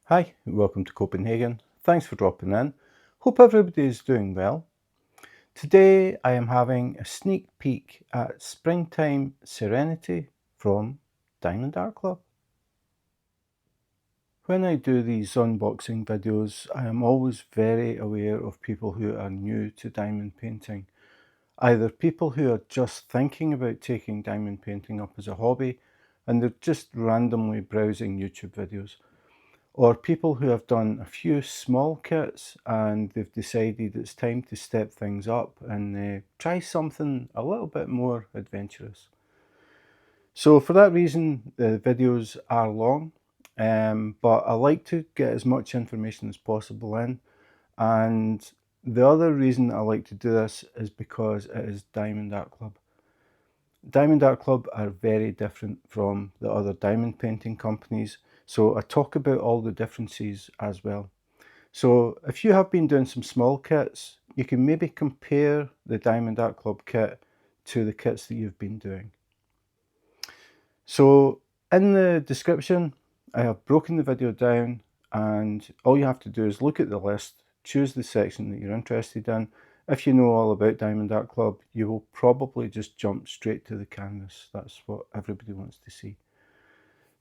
Hi, welcome to Copenhagen. Thanks for dropping in. Hope everybody is doing well. Today I am having a sneak peek at Springtime Serenity from Diamond Art Club. When I do these unboxing videos, I am always very aware of people who are new to diamond painting. Either people who are just thinking about taking diamond painting up as a hobby and they're just randomly browsing YouTube videos, or people who have done a few small kits and they've decided it's time to step things up and try something a little bit more adventurous. So for that reason, the videos are long, but I like to get as much information as possible in. And the other reason I like to do this is because it is Diamond Art Club. Diamond Art Club are very different from the other diamond painting companies, so I talk about all the differences as well. So if you have been doing some small kits, you can maybe compare the Diamond Art Club kit to the kits that you've been doing. So in the description, I have broken the video down, and all you have to do is look at the list, choose the section that you're interested in. If you know all about Diamond Art Club, you will probably just jump straight to the canvas. That's what everybody wants to see.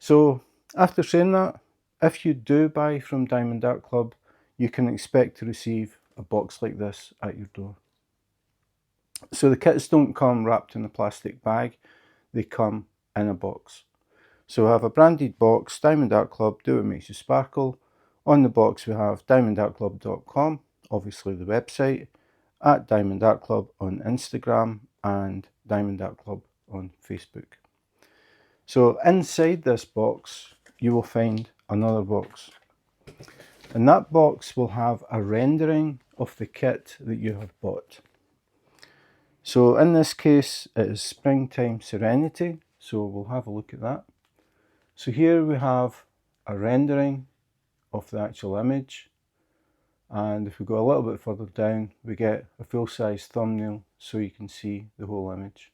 So after saying that, if you do buy from Diamond Art Club, you can expect to receive a box like this at your door. So the kits don't come wrapped in a plastic bag, they come in a box. So we have a branded box, Diamond Art Club, do what makes you sparkle. On the box we have diamondartclub.com, obviously the website, at Diamond Art Club on Instagram, and Diamond Art Club on Facebook. So inside this box you will find another box, and that box will have a rendering of the kit that you have bought. So in this case it is Springtime Serenity, so we'll have a look at that. So here we have a rendering of the actual image, and if we go a little bit further down we get a full-size thumbnail so you can see the whole image.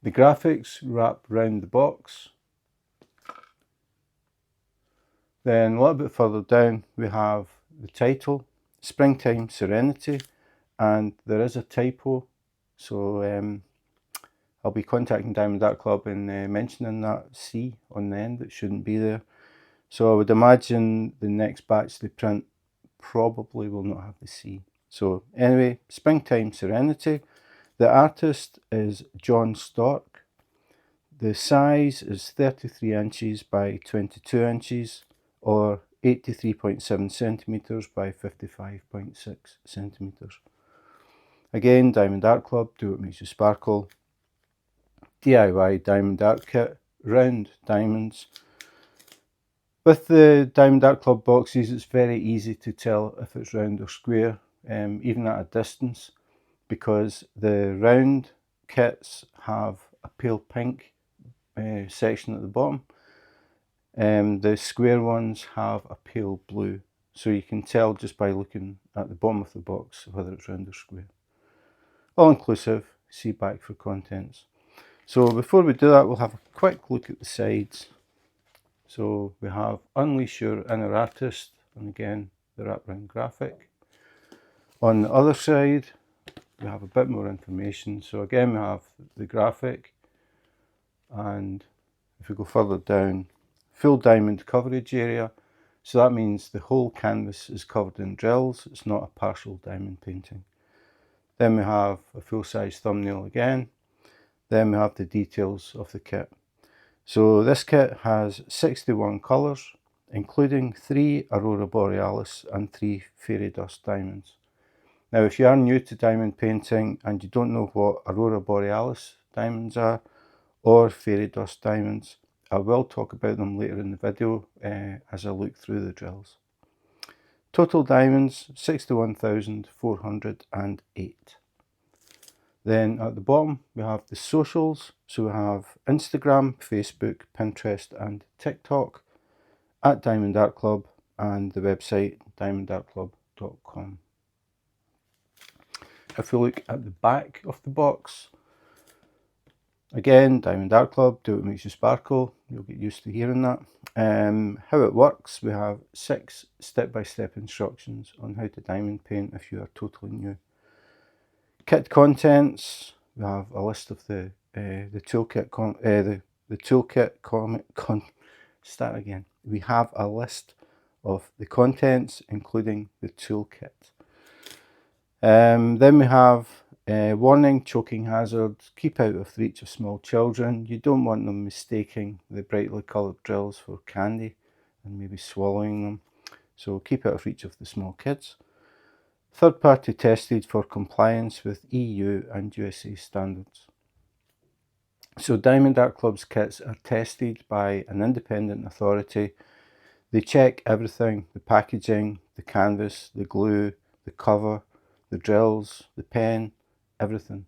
The graphics wrap around the box. Then a little bit further down we have the title, Springtime Serenity, and there is a typo, so I'll be contacting Diamond Art Club and mentioning that C on the end. It shouldn't be there. So I would imagine the next batch they print probably will not have the C. So anyway, Springtime Serenity. The artist is John Storke. The size is 33 inches by 22 inches, or 83.7 centimeters by 55.6 centimeters. Again, Diamond Art Club, do what makes you sparkle. DIY diamond art kit, round diamonds. With the Diamond Art Club boxes, it's very easy to tell if it's round or square, even at a distance, because the round kits have a pale pink section at the bottom. The square ones have a pale blue, so you can tell just by looking at the bottom of the box whether it's round or square. All inclusive, see back for contents. So before we do that, we'll have a quick look at the sides. So we have Unleash Your Inner Artist, and again the wraparound graphic. On the other side we have a bit more information. So again we have the graphic, and if we go further down, full diamond coverage area. So that means the whole canvas is covered in drills, it's not a partial diamond painting. Then we have a full-size thumbnail again. Then we have the details of the kit. So this kit has 61 colours, including 3 Aurora Borealis and 3 Fairy Dust diamonds. Now if you are new to diamond painting and you don't know what Aurora Borealis diamonds are or Fairy Dust diamonds, I will talk about them later in the video as I look through the drills. Total diamonds 61,408. Then at the bottom we have the socials, so we have Instagram, Facebook, Pinterest and TikTok, at Diamond Art Club, and the website diamondartclub.com. If we look at the back of the box, Again, Diamond Art Club, do what makes you sparkle. You'll get used to hearing that. How it works, we have 6 step-by-step instructions on how to diamond paint if you are totally new. Kit contents, we have a list of the toolkit We have a list of the contents, including the toolkit. Then we have warning, choking hazard, keep out of reach of small children. You don't want them mistaking the brightly coloured drills for candy and maybe swallowing them. So keep out of reach of the small kids. Third party tested for compliance with EU and USA standards. So Diamond Art Club's kits are tested by an independent authority. They check everything: the packaging, the canvas, the glue, the cover, the drills, the pen, everything.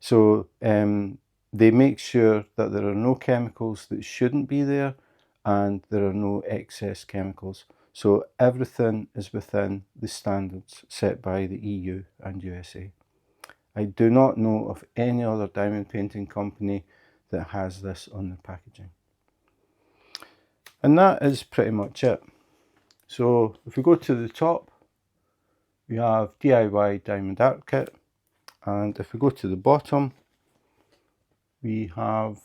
So they make sure that there are no chemicals that shouldn't be there and there are no excess chemicals. So everything is within the standards set by the EU and USA. I do not know of any other diamond painting company that has this on their packaging. And that is pretty much it. So if we go to the top, we have DIY Diamond Art Kit, and if we go to the bottom, we have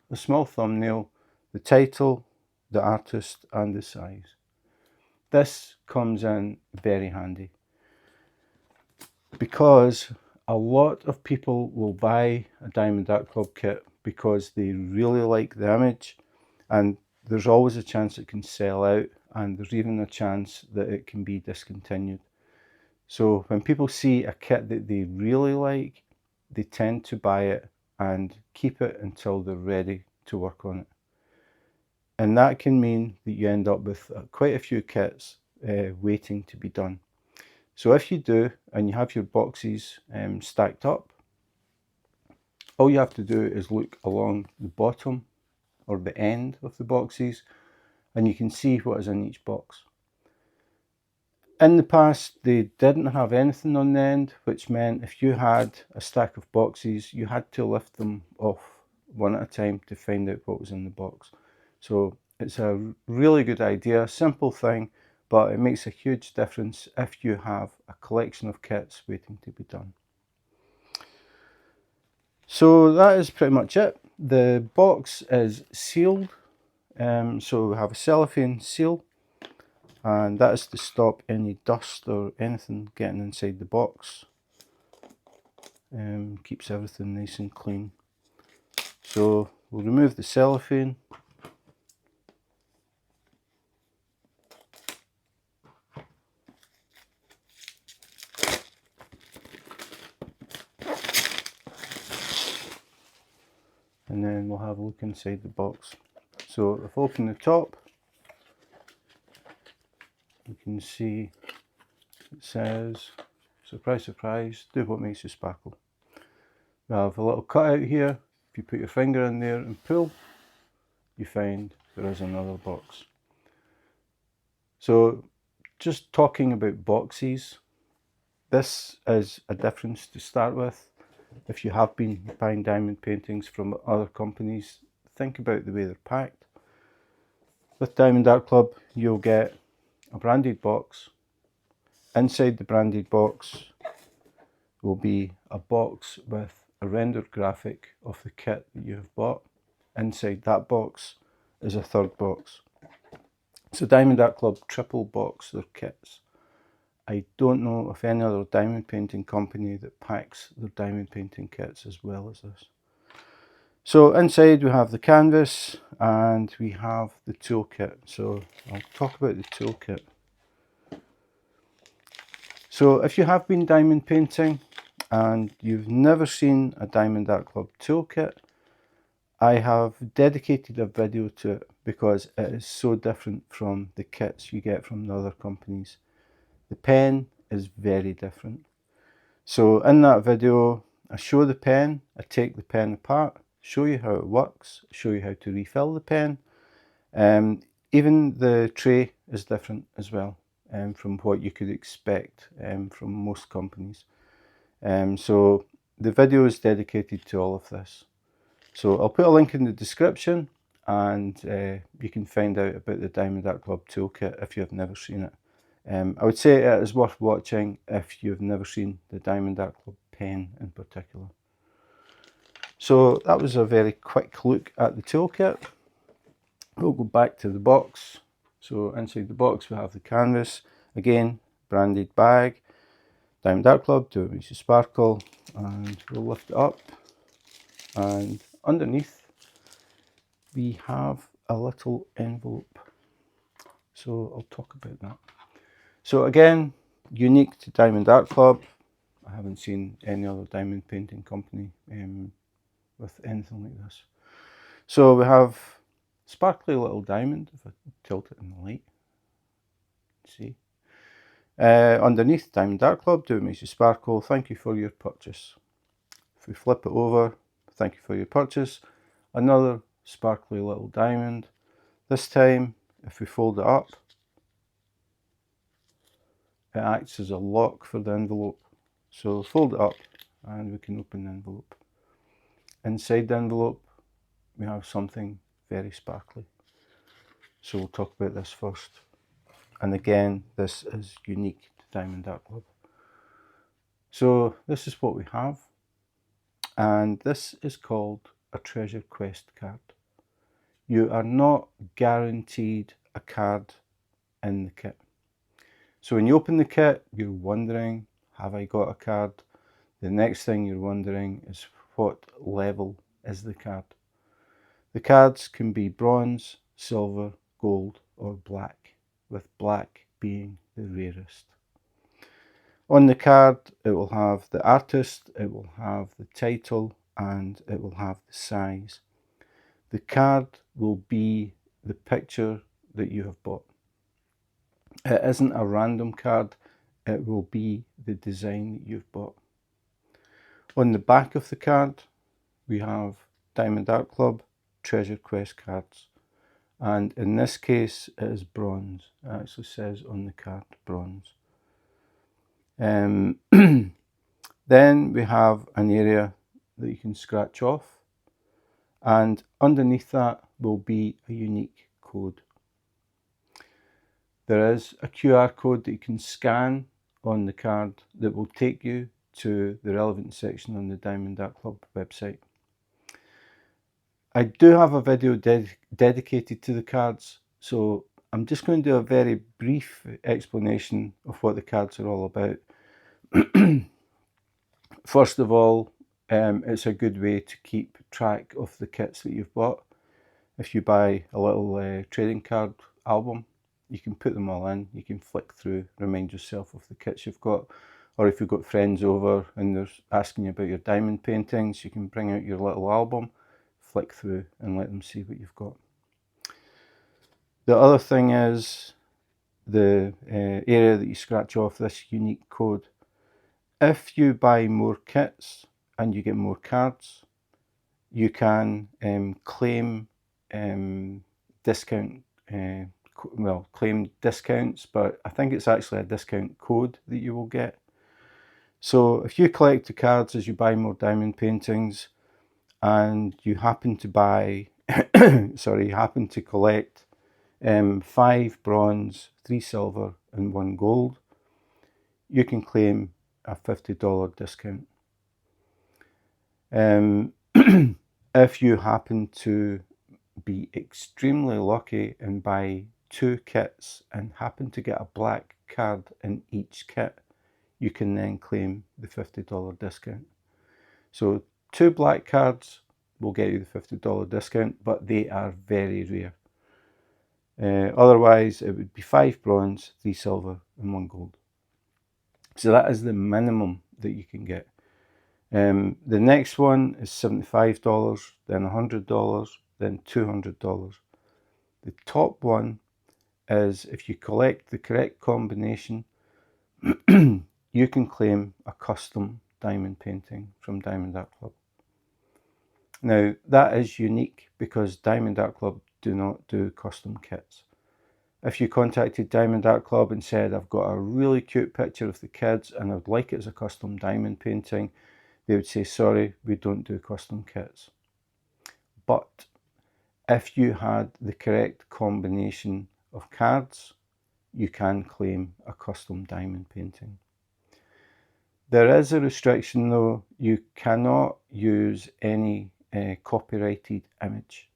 a small thumbnail, the title, the artist, and the size. This comes in very handy because a lot of people will buy a Diamond Art Club kit because they really like the image, and there's always a chance it can sell out, and there's even a chance that it can be discontinued. So when people see a kit that they really like, they tend to buy it and keep it until they're ready to work on it. And that can mean that you end up with quite a few kits waiting to be done. So if you do, and you have your boxes stacked up, all you have to do is look along the bottom or the end of the boxes, and you can see what is in each box. In the past, they didn't have anything on the end, which meant if you had a stack of boxes, you had to lift them off one at a time to find out what was in the box. So it's a really good idea, simple thing, but it makes a huge difference if you have a collection of kits waiting to be done. So that is pretty much it. The box is sealed, so we have a cellophane seal, and that is to stop any dust or anything getting inside the box. Keeps everything nice and clean. So we'll remove the cellophane. And then we'll have a look inside the box. So if I open the top, you can see it says, surprise, surprise, do what makes you sparkle. We have a little cutout here. If you put your finger in there and pull, you find there is another box. So just talking about boxes, this is a difference to start with. If you have been buying diamond paintings from other companies, think about the way they're packed. With Diamond Art Club, you'll get a branded box. Inside the branded box will be a box with a rendered graphic of the kit that you have bought. Inside that box is a third box. So Diamond Art Club triple box their kits. I don't know of any other diamond painting company that packs their diamond painting kits as well as this. So inside we have the canvas and we have the toolkit. So I'll talk about the toolkit. So if you have been diamond painting and you've never seen a Diamond Art Club toolkit, I have dedicated a video to it because it is so different from the kits you get from the other companies. The pen is very different. So in that video, I show the pen, I take the pen apart, show you how it works, show you how to refill the pen. Even the tray is different as well from what you could expect from most companies. So the video is dedicated to all of this. So I'll put a link in the description, and you can find out about the Diamond Art Club toolkit if you've never seen it. I would say it is worth watching if you've never seen the Diamond Art Club pen in particular. So that was a very quick look at the toolkit. We'll go back to the box. So inside the box we have the canvas, again branded bag, Diamond Art Club, Do It Makes You Sparkle, and we'll lift it up, and underneath we have a little envelope. So I'll talk about that. So again, unique to Diamond Art Club. I haven't seen any other diamond painting company with anything like this. So we have sparkly little diamond, if I tilt it in the light, see. Underneath, Diamond Art Club, Do It Makes You Sparkle, thank you for your purchase. If we flip it over, thank you for your purchase, another sparkly little diamond. This time, if we fold it up, it acts as a lock for the envelope. So fold it up and we can open the envelope. Inside the envelope, we have something very sparkly. So we'll talk about this first. And again, this is unique to Diamond Art Club. So this is what we have. And this is called a treasure quest card. You are not guaranteed a card in the kit. So when you open the kit, you're wondering, have I got a card? The next thing you're wondering is, what level is the card? The cards can be bronze, silver, gold, or black, with black being the rarest. On the card, it will have the artist, it will have the title, and it will have the size. The card will be the picture that you have bought. It isn't a random card, it will be the design that you've bought. On the back of the card, we have Diamond Art Club Treasure Quest cards. And in this case, it is bronze. It actually says on the card, bronze. Then we have an area that you can scratch off. And underneath that will be a unique code. There is a QR code that you can scan on the card that will take you to the relevant section on the Diamond Art Club website. I do have a video dedicated to the cards, so I'm just going to do a very brief explanation of what the cards are all about. First of all, it's a good way to keep track of the kits that you've bought. If you buy a little trading card album, you can put them all in, you can flick through, remind yourself of the kits you've got. Or if you've got friends over and they're asking you about your diamond paintings, you can bring out your little album, flick through and let them see what you've got. The other thing is the area that you scratch off, this unique code. If you buy more kits and you get more cards, you can claim discount, claim discounts, but I think it's actually a discount code that you will get. So if you collect the cards as you buy more diamond paintings, and you happen to buy, you happen to collect 5 bronze, 3 silver, and 1 gold, you can claim a $50 discount. If you happen to be extremely lucky and buy 2 kits and happen to get a black card in each kit, you can then claim the $50 discount. So 2 black cards will get you the $50 discount, but they are very rare. Otherwise, it would be 5 bronze, 3 silver, and 1 gold. So that is the minimum that you can get. The next one is $75, then $100, then $200. The top one is, if you collect the correct combination, you can claim a custom diamond painting from Diamond Art Club. Now, that is unique because Diamond Art Club do not do custom kits. If you contacted Diamond Art Club and said, I've got a really cute picture of the kids and I'd like it as a custom diamond painting, they would say, sorry, we don't do custom kits. but if you had the correct combination of cards, you can claim a custom diamond painting. There is a restriction though, you cannot use any copyrighted image.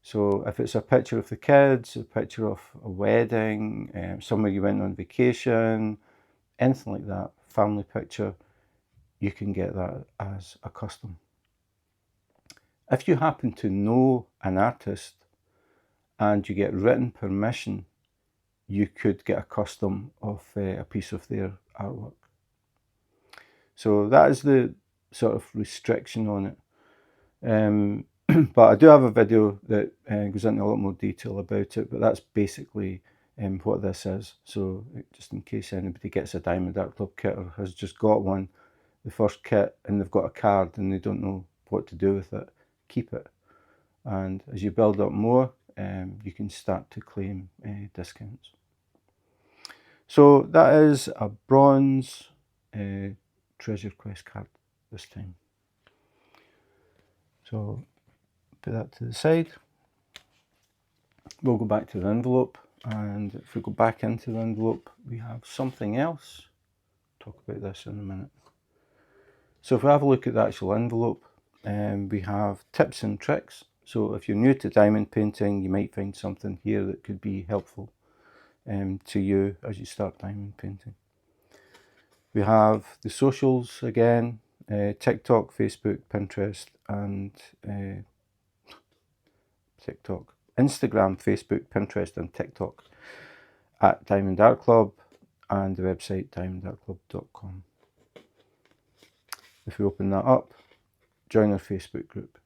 So if it's a picture of the kids, a picture of a wedding, somewhere you went on vacation, anything like that, family picture, you can get that as a custom. If you happen to know an artist and you get written permission, you could get a custom of a piece of their artwork. So that is the sort of restriction on it. But I do have a video that goes into a lot more detail about it, but that's basically what this is. So just in case anybody gets a Diamond Art Club kit or has just got one, the first kit, and they've got a card and they don't know what to do with it, keep it. And as you build up more, you can start to claim discounts. So that is a bronze Treasure Quest card this time. So put that to the side. We'll go back to the envelope, and if we go back into the envelope, we have something else. Talk about this in a minute. So if we have a look at the actual envelope, we have tips and tricks. So if you're new to diamond painting, you might find something here that could be helpful to you as you start diamond painting. We have the socials again, TikTok, Facebook, Pinterest, and Instagram, Facebook, Pinterest, and TikTok at Diamond Art Club, and the website diamondartclub.com. If we open that up, join our Facebook group.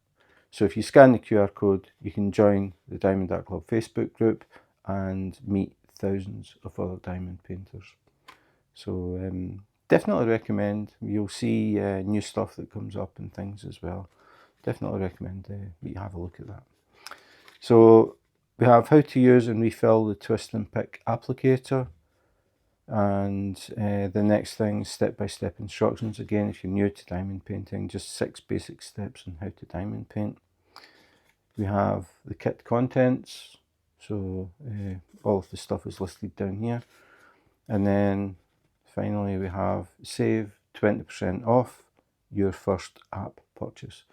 So if you scan the QR code, you can join the Diamond Art Club Facebook group and meet thousands of other diamond painters. So definitely recommend. You'll see new stuff that comes up and things as well. Definitely recommend you have a look at that. So we have how to use and refill the twist and pick applicator, and the next thing, step-by-step instructions. Again, if you're new to diamond painting, just 6 basic steps on how to diamond paint. We have the kit contents, so all of the stuff is listed down here. And then finally we have save 20% off your first app purchase.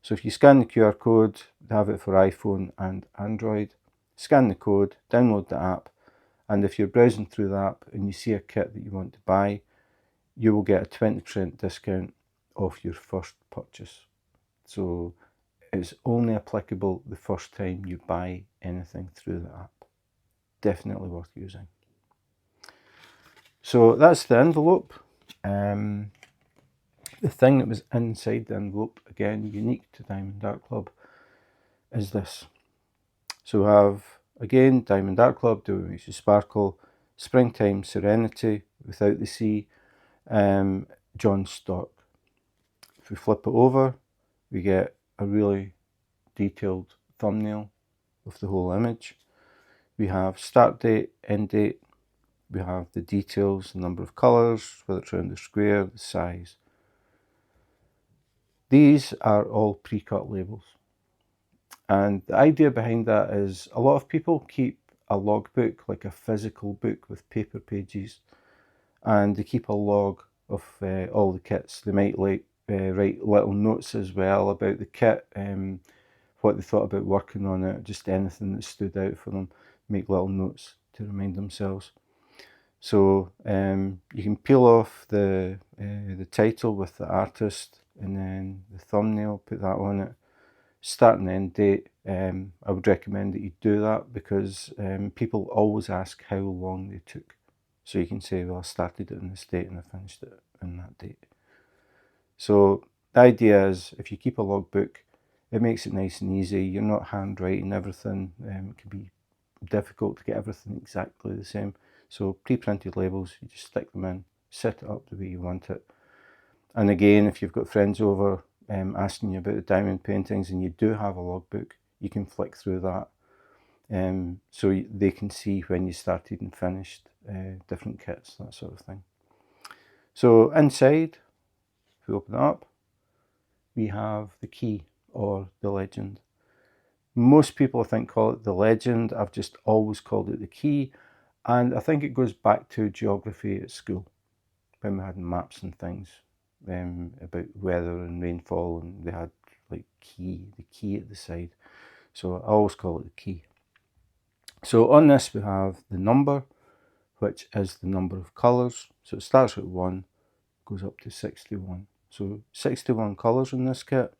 So if you scan the QR code, they have it for iPhone and Android. Scan the code, download the app, and if you're browsing through the app and you see a kit that you want to buy, you will get a 20% discount off your first purchase. So it's only applicable the first time you buy anything through the app. Definitely worth using. So that's the envelope. The thing that was inside the envelope, again unique to Diamond Art Club, is this. So we have, again, Diamond Art Club, Do What Makes You Sparkle, Springtime Serenity, without the C, John Storke. If we flip it over, we get a really detailed thumbnail of the whole image. We have start date, end date, we have the details, the number of colours, whether it's round or square, the size. These are all pre-cut labels. And the idea behind that is a lot of people keep a logbook, like a physical book with paper pages, and they keep a log of all the kits. They might write little notes as well about the kit, what they thought about working on it, just anything that stood out for them, make little notes to remind themselves. So you can peel off the title with the artist, and then the thumbnail, put that on it. Start and end date, I would recommend that you do that, because people always ask how long they took. So you can say, well, I started it on this date and I finished it on that date. So the idea is, if you keep a logbook, it makes it nice and easy. You're not handwriting everything. It can be difficult to get everything exactly the same. So pre-printed labels, you just stick them in, set it up the way you want it. And again, if you've got friends over asking you about the diamond paintings and you do have a logbook, you can flick through that, so they can see when you started and finished different kits, that sort of thing. So inside, if we open it up, we have the key or the legend. Most people, I think, call it the legend. I've just always called it the key, and I think it goes back to geography at school when we had maps and things about weather and rainfall, and they had like the key at the side. So I always call it the key. So on this we have the number, which is the number of colours. So it starts at 1, goes up to 61. So 61 colours in this kit.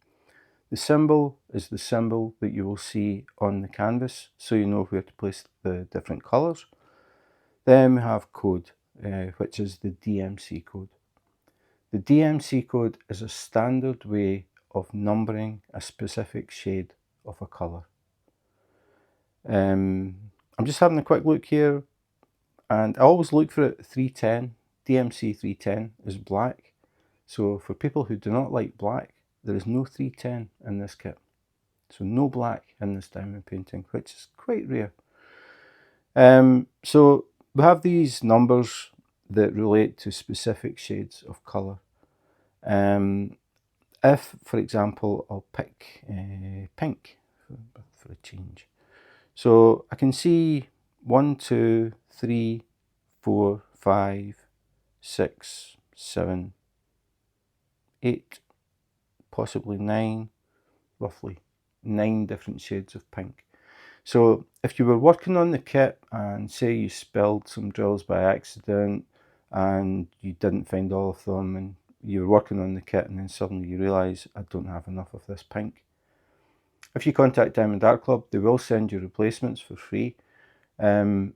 The symbol is the symbol that you will see on the canvas, so you know where to place the different colours. Then we have code, which is the DMC code. The DMC code is a standard way of numbering a specific shade of a colour. I'm just having a quick look here, and I always look for it 310. DMC 310 is black. So for people who do not like black, there is no 310 in this kit. So no black in this diamond painting, which is quite rare. So we have these numbers that relate to specific shades of colour. If, for example, I'll pick pink for a change. So I can see 1, 2, 3, 4, 5, 6, 7, 8, possibly 9, roughly 9 different shades of pink. So if you were working on the kit and say you spilled some drills by accident and you didn't find all of them, and you were working on the kit and then suddenly you realise, I don't have enough of this pink. If you contact Diamond Art Club, they will send you replacements for free. But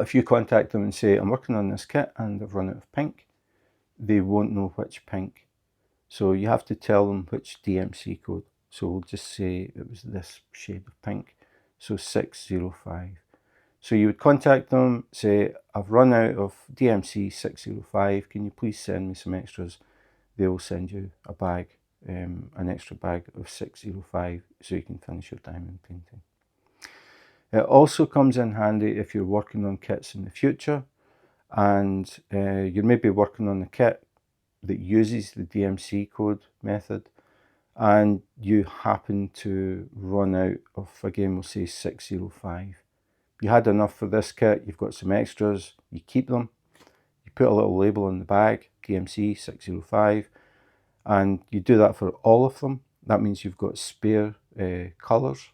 if you contact them and say, I'm working on this kit and I've run out of pink, they won't know which pink. So you have to tell them which DMC code. So we'll just say it was this shade of pink, so 605. So you would contact them, say, I've run out of DMC 605, can you please send me some extras? They will send you a bag, an extra bag of 605, so you can finish your diamond painting. It also comes in handy if you're working on kits in the future, and you're maybe working on a kit that uses the DMC code method, and you happen to run out of, again, we'll say 605. You had enough for this kit, you've got some extras, you keep them, you put a little label on the bag, DMC 605, and you do that for all of them. That means you've got spare colours.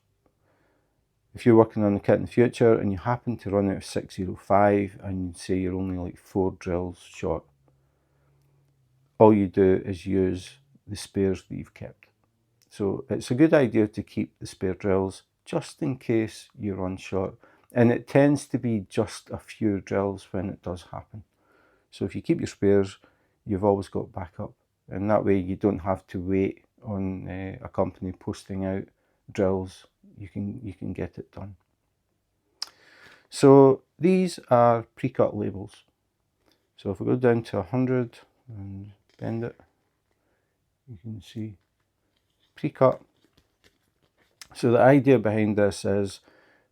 If you're working on the kit in the future and you happen to run out of 605 and you say you're only like 4 drills short, all you do is use the spares that you've kept. So it's a good idea to keep the spare drills just in case you run short. And it tends to be just a few drills when it does happen. So if you keep your spares, you've always got backup. And that way you don't have to wait on a company posting out drills. You can get it done. So these are pre-cut labels. So if we go down to 100 and bend it, you can see pre-cut. So the idea behind this is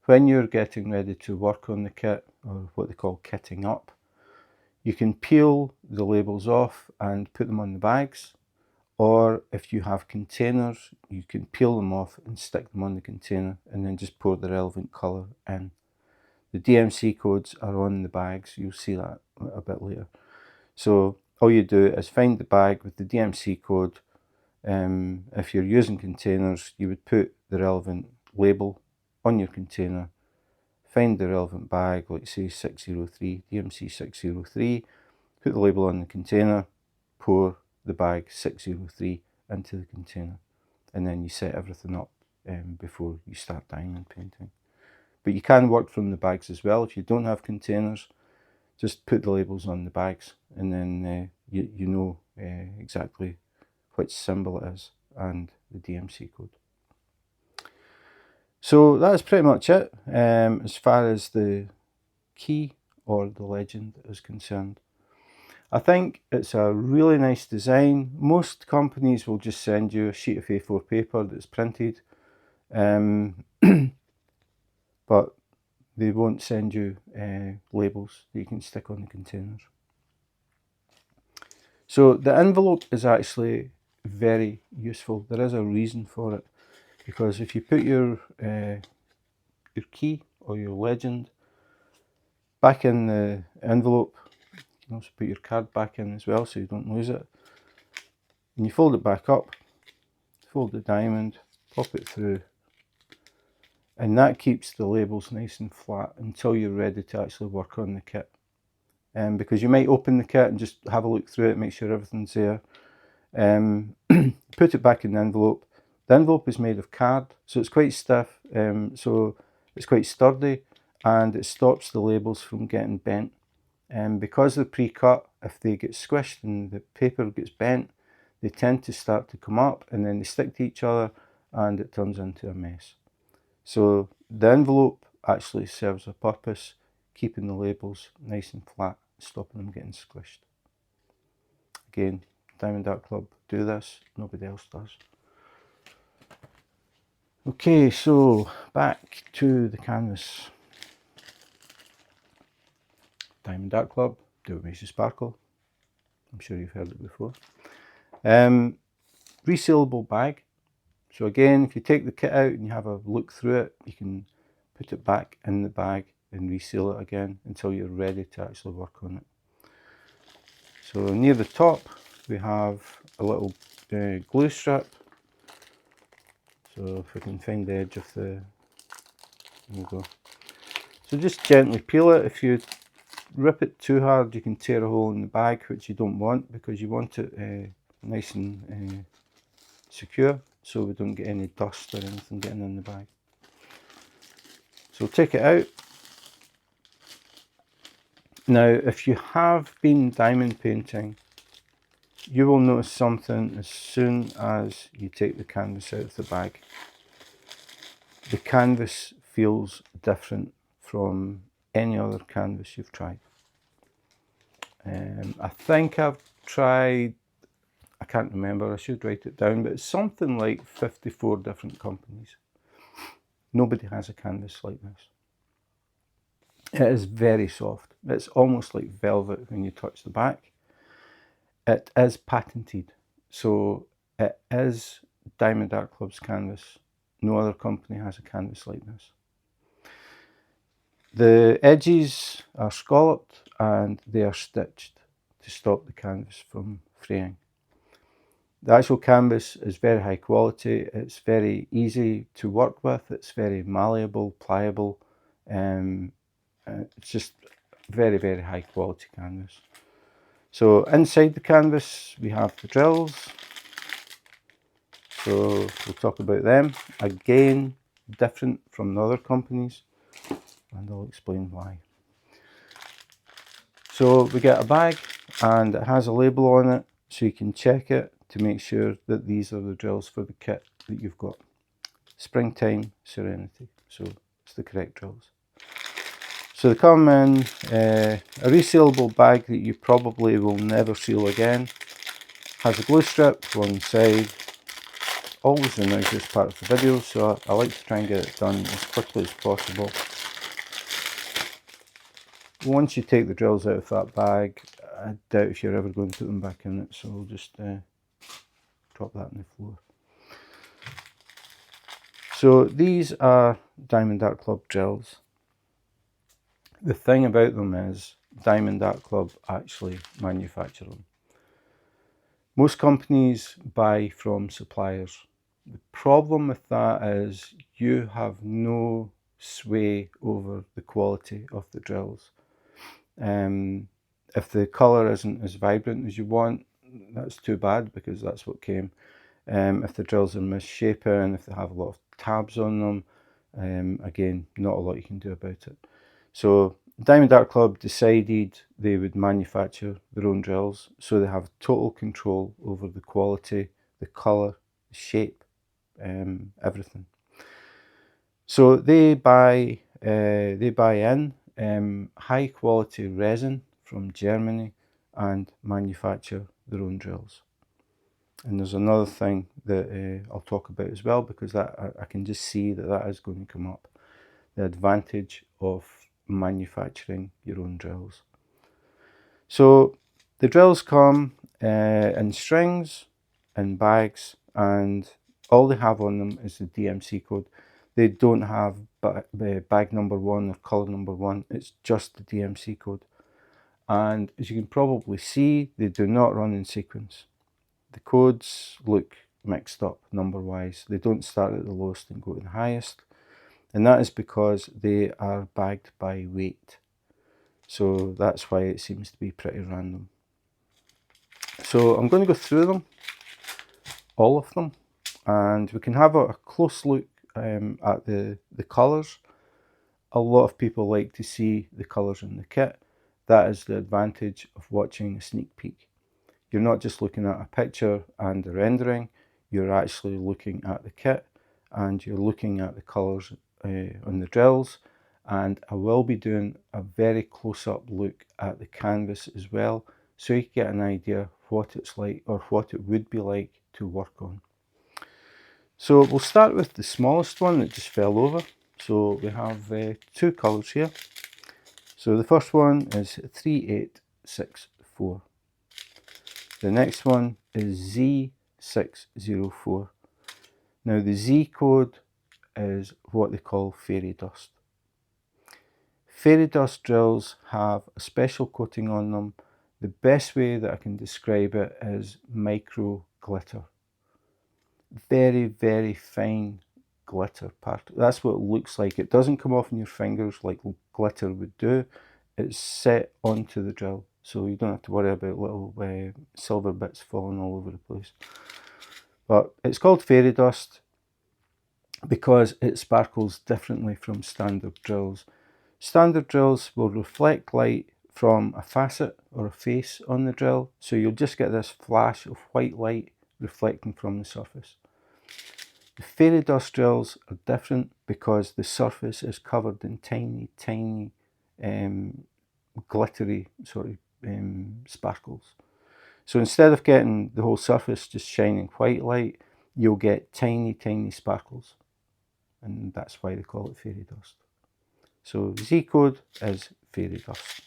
when you're getting ready to work on the kit, or what they call kitting up, you can peel the labels off and put them on the bags, or if you have containers, you can peel them off and stick them on the container and then just pour the relevant colour in. The DMC codes are on the bags, you'll see that a bit later. So all you do is find the bag with the DMC code. If you're using containers, you would put the relevant label on your container, find the relevant bag, like say 603, DMC 603, put the label on the container, pour the bag 603 into the container, and then you set everything up before you start diamond painting. But you can work from the bags as well. If you don't have containers, just put the labels on the bags, and then you know exactly which symbol it is and the DMC code. So that's pretty much it as far as the key or the legend is concerned. I think it's a really nice design. Most companies will just send you a sheet of A4 paper that's printed, but they won't send you labels that you can stick on the containers. So the envelope is actually very useful. There is a reason for it, because if you put your key or your legend back in the envelope, you can also put your card back in as well so you don't lose it. And you fold it back up, fold the diamond, pop it through, and that keeps the labels nice and flat until you're ready to actually work on the kit. Because you might open the kit and just have a look through it, make sure everything's there. Put it back in the envelope. The envelope is made of card, so it's quite stiff, so it's quite sturdy, and it stops the labels from getting bent. Because they're pre-cut, if they get squished and the paper gets bent, they tend to start to come up and then they stick to each other and it turns into a mess. So the envelope actually serves a purpose, keeping the labels nice and flat, stopping them getting squished. Again, Diamond Art Club do this, nobody else does. Okay, so back to the canvas. Diamond Art Club, do what makes you sparkle. I'm sure you've heard it before. Resealable bag. So again, if you take the kit out and you have a look through it, you can put it back in the bag and reseal it again until you're ready to actually work on it. So near the top we have a little glue strip. So if we can find the edge of the, there we go. So just gently peel it. If you rip it too hard, you can tear a hole in the bag, which you don't want, because you want it nice and secure, so we don't get any dust or anything getting in the bag. So take it out. Now, if you have been diamond painting, you will notice something as soon as you take the canvas out of the bag. The canvas feels different from any other canvas you've tried. I think I've tried, I can't remember, I should write it down, but it's something like 54 different companies. Nobody has a canvas like this. It is very soft. It's almost like velvet when you touch the back. It is patented, so it is Diamond Art Club's canvas. No other company has a canvas like this. The edges are scalloped and they are stitched to stop the canvas from fraying. The actual canvas is very high quality. It's very easy to work with. It's very malleable, pliable. It's just very, very high quality canvas. So inside the canvas we have the drills. So we'll talk about them. Again, different from the other companies, and I'll explain why. So we get a bag and it has a label on it, so you can check it to make sure that these are the drills for the kit that you've got. Springtime Serenity, so it's the correct drills. So they come in a resealable bag that you probably will never seal again. Has a glue strip one side. Always the noisiest part of the video, so I like to try and get it done as quickly as possible. Once you take the drills out of that bag, I doubt if you're ever going to put them back in it, so I'll just drop that on the floor. So these are Diamond Art Club drills. The thing about them is Diamond Art Club actually manufacture them. Most companies buy from suppliers. The problem with that is you have no sway over the quality of the drills. If the colour isn't as vibrant as you want, that's too bad, because that's what came. If the drills are misshapen, if they have a lot of tabs on them, again, not a lot you can do about it. So Diamond Art Club decided they would manufacture their own drills, so they have total control over the quality, the colour, the shape, everything. So they buy in high quality resin from Germany and manufacture their own drills. And there's another thing that I'll talk about as well, because that I can just see that is going to come up. The advantage of manufacturing your own drills. So the drills come in strings. in bags, and all they have on them is the DMC code. They don't have bag number 1 or colour number 1, it's just the DMC code. And as you can probably see, they do not run in sequence. The codes look mixed up number wise. They don't start at the lowest and go to the highest, and that is because they are bagged by weight. So that's why it seems to be pretty random. So I'm going to go through them, all of them, and we can have a close look at the colours. A lot of people like to see the colours in the kit. That is the advantage of watching a sneak peek. You're not just looking at a picture and the rendering, you're actually looking at the kit, and you're looking at the colours on the drills. And I will be doing a very close-up look at the canvas as well, so you can get an idea what it's like, or what it would be like to work on. So we'll start with the smallest one that just fell over. So we have 2 colours here. So the first one is 3864. The next one is Z604. Now the Z code is what they call fairy dust. Fairy dust drills have a special coating on them. The best way that I can describe it is micro glitter. Very, very fine glitter part. That's what it looks like. It doesn't come off in your fingers like glitter would do. It's set onto the drill, so you don't have to worry about little silver bits falling all over the place. But it's called fairy dust because it sparkles differently from standard drills. Standard drills will reflect light from a facet or a face on the drill, so you'll just get this flash of white light reflecting from the surface. The fairy dust drills are different because the surface is covered in tiny, tiny glittery sort of sparkles. So instead of getting the whole surface just shining white light, you'll get tiny, tiny sparkles, and that's why they call it fairy dust. So Z code is fairy dust.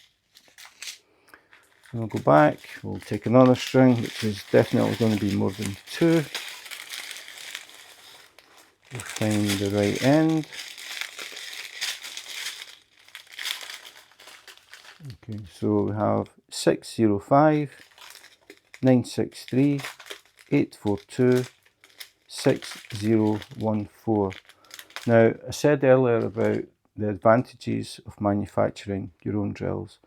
And we'll go back, we'll take another string, which is definitely going to be more than 2. We'll find the right end. Okay, so we have 605, 963, 842, 6014. Now, I said earlier about the advantages of manufacturing your own drills.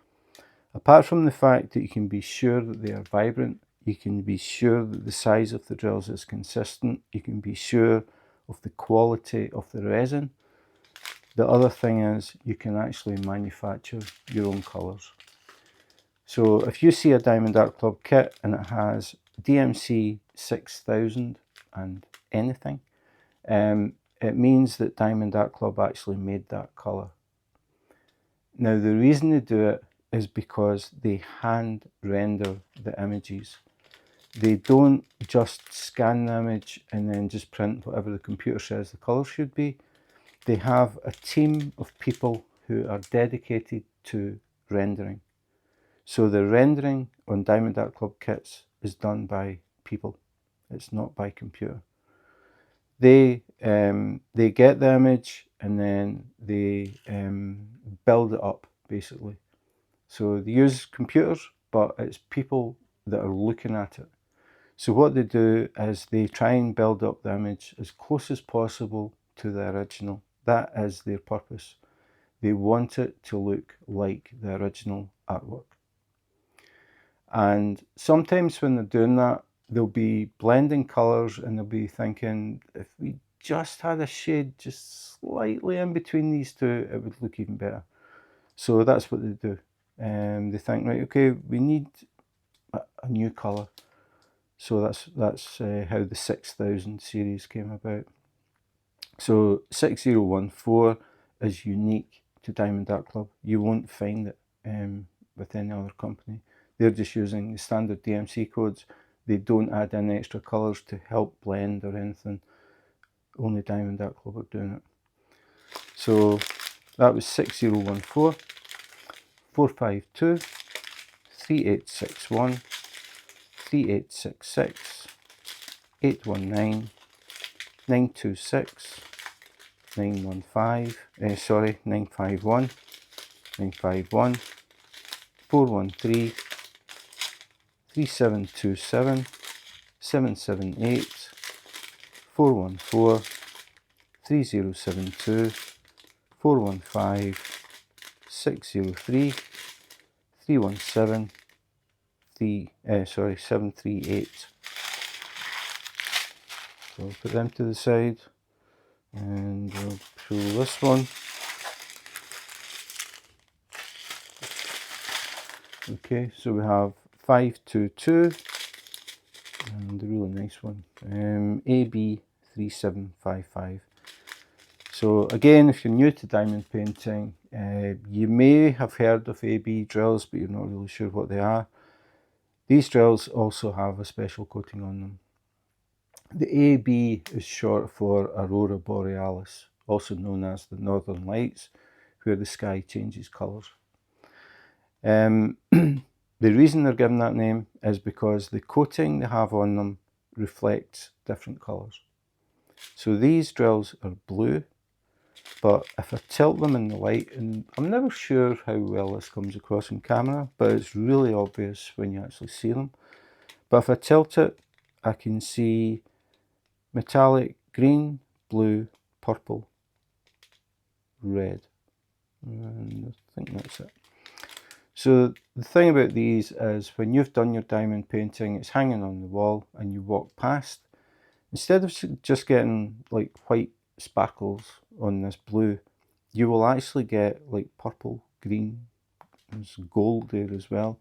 Apart from the fact that you can be sure that they are vibrant, you can be sure that the size of the drills is consistent, you can be sure of the quality of the resin. The other thing is you can actually manufacture your own colours. So if you see a Diamond Art Club kit and it has DMC 6000 and anything, it means that Diamond Art Club actually made that colour. Now the reason they do it is because they hand render the images. They don't just scan the image and then just print whatever the computer says the colour should be. They have a team of people who are dedicated to rendering. So the rendering on Diamond Art Club kits is done by people. It's not by computer. They get the image and then they build it up, basically. So they use computers, but it's people that are looking at it. So what they do is they try and build up the image as close as possible to the original. That is their purpose. They want it to look like the original artwork. And sometimes when they're doing that, they'll be blending colours and they'll be thinking, if we just had a shade just slightly in between these two, it would look even better. So that's what they do. They think, right, okay, we need a new colour. So that's how the 6000 series came about. So 6014 is unique to Diamond Art Club. You won't find it with any other company. They're just using the standard DMC codes. They don't add in extra colours to help blend or anything. Only Diamond Art Club are doing it. So that was 6014, 452, 3861, 3866, 819, 926, 915, 951, 951, 413, 3727, 778, 414, 3072, 415, 603, 317, 738. So I'll put them to the side and we'll pull this one. Okay, so we have 522 and a really nice one, AB3755. So again, if you're new to diamond painting, you may have heard of AB drills, but you're not really sure what they are. These drills also have a special coating on them. The AB is short for Aurora Borealis, also known as the Northern Lights, where the sky changes colours. The reason they're given that name is because the coating they have on them reflects different colours. So these drills are blue, but if I tilt them in the light, and I'm never sure how well this comes across in camera, but it's really obvious when you actually see them. But if I tilt it, I can see metallic green, blue, purple, red, and I think that's it. So the thing about these is when you've done your diamond painting, it's hanging on the wall and you walk past, instead of just getting like white sparkles on this blue, you will actually get like purple, green, there's gold there as well.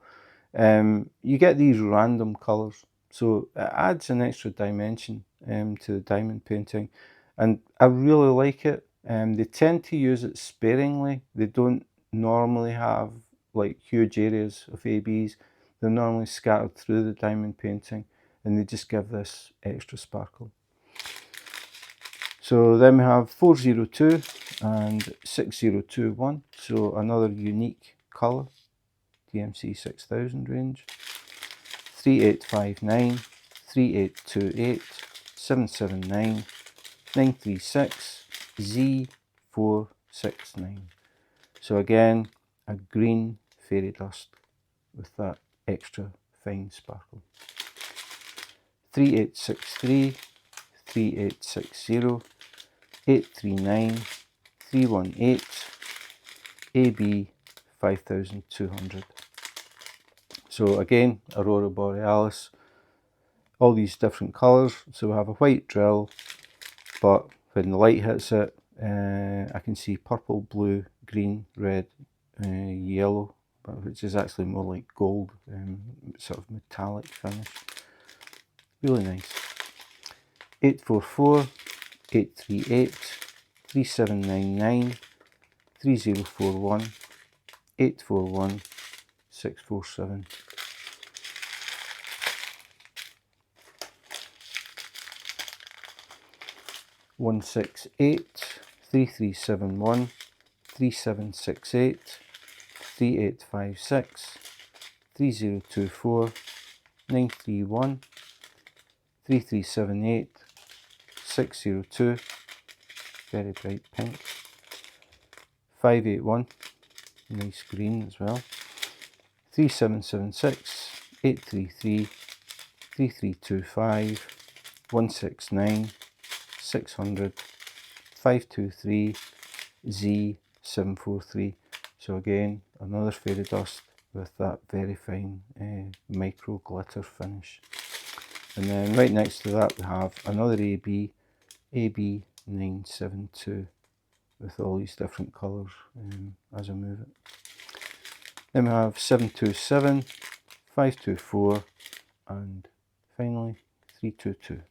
You get these random colours, so it adds an extra dimension to the diamond painting, and I really like it. They tend to use it sparingly. They don't normally have like huge areas of ABs. They're normally scattered through the diamond painting, and they just give this extra sparkle. So then we have 402 and 6021, so another unique colour, DMC 6000 range. 3859, 3828, 779, 936, Z469. So again, a green fairy dust with that extra fine sparkle. 3863, 3860, 839, 318, AB 5200. So again, Aurora Borealis, all these different colours. So we have a white drill, but when the light hits it, I can see purple, blue, green, red, yellow, which is actually more like gold, sort of metallic finish. Really nice. 844, 838, 3799, 3041, 841, 647. One 168, 3371, 3768, 3856, 3024, 931, 3378, 602, very bright pink, 581, nice green as well, 3776, 833, 3325, 169, 600, 523, Z743. So again, another fairy dust with that very fine micro glitter finish. And then right next to that we have another AB, AB972, with all these different colours as I move it. Then we have 727, 524, and finally 322.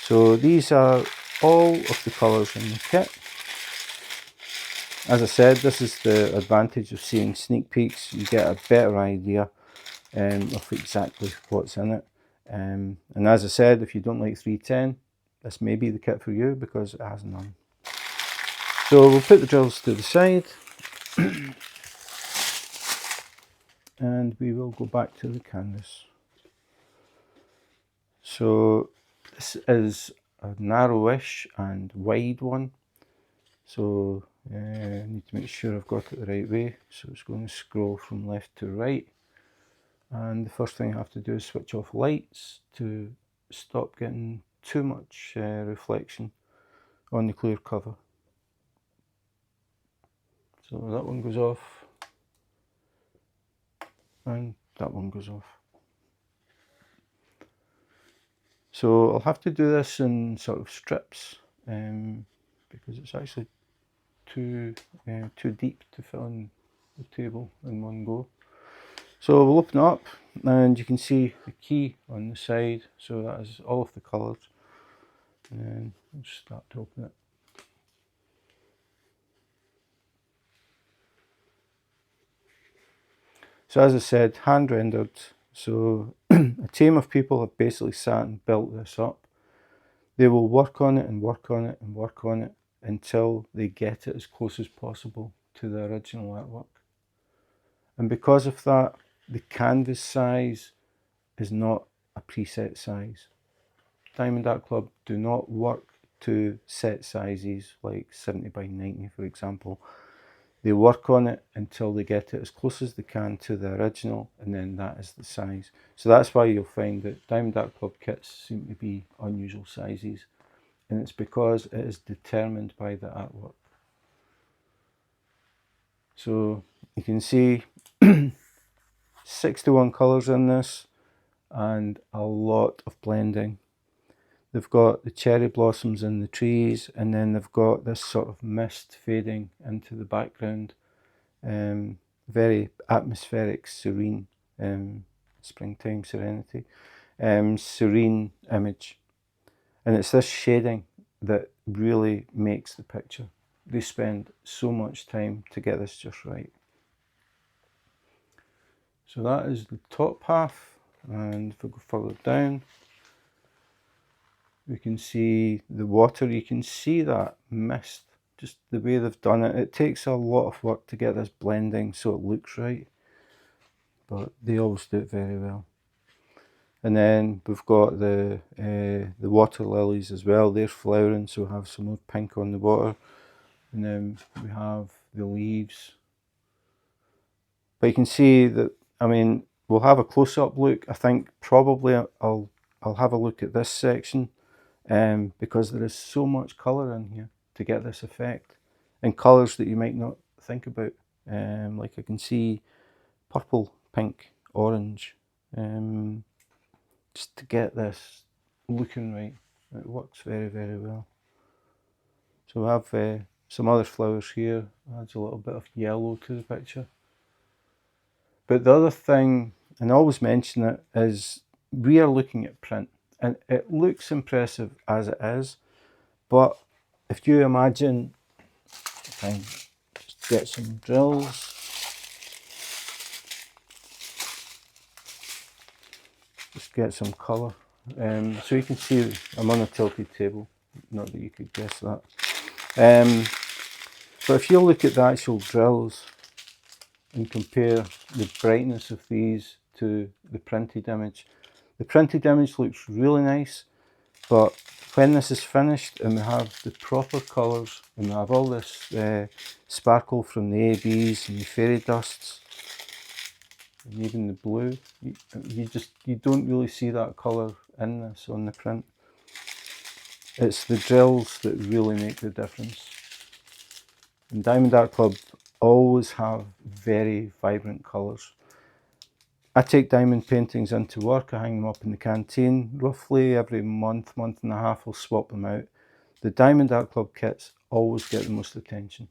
So these are all of the colours in the kit. As I said, this is the advantage of seeing sneak peeks. You get a better idea of exactly what's in it. And as I said, if you don't like 310, this may be the kit for you because it has none. So we'll put the drills to the side and we will go back to the canvas. So this is a narrowish and wide one. So I need to make sure I've got it the right way. So it's going to scroll from left to right. And the first thing I have to do is switch off lights to stop getting too much reflection on the clear cover. So that one goes off, and that one goes off. So I'll have to do this in sort of strips because it's actually too deep to fit on the table in one go. So we'll open it up and you can see the key on the side, so that is all of the colours, and then we'll start to open it. So as I said, hand rendered, so a team of people have basically sat and built this up. They will work on it and work on it and work on it until they get it as close as possible to the original artwork. And because of that, the canvas size is not a preset size. Diamond Art Club do not work to set sizes like 70 by 90, for example. They work on it until they get it as close as they can to the original, and then that is the size. So that's why you'll find that Diamond Art Club kits seem to be unusual sizes, and it's because it is determined by the artwork. So you can see 61 colours in this and a lot of blending. They've got the cherry blossoms in the trees, and then they've got this sort of mist fading into the background. Very atmospheric, serene, Springtime Serenity, serene image. And it's this shading that really makes the picture. They spend so much time to get this just right. So that is the top half, and if we go further down, we can see the water. You can see that mist, just the way they've done it. It takes a lot of work to get this blending so it looks right, but they always do it very well. And then we've got the water lilies as well. They're flowering, so we have some more pink on the water. And then we have the leaves. But you can see that, I mean, we'll have a close-up look. I think probably I'll have a look at this section because there is so much colour in here to get this effect, and colours that you might not think about. Like I can see purple, pink, orange, just to get this looking right. It works very, very well. So we have some other flowers here, adds a little bit of yellow to the picture. But the other thing, and I always mention it, is we are looking at print, and it looks impressive as it is, but if you imagine, if I just get some drills, just get some colour. So you can see I'm on a tilted table, not that you could guess that. But if you look at the actual drills and compare the brightness of these to the printed image, the printed image looks really nice, but when this is finished and we have the proper colours and we have all this sparkle from the ABs and the fairy dusts and even the blue, you don't really see that colour in this on the print. It's the drills that really make the difference. And Diamond Art Club always have very vibrant colours. I take diamond paintings into work, I hang them up in the canteen. Roughly every month, month and a half, I'll swap them out. The Diamond Art Club kits always get the most attention.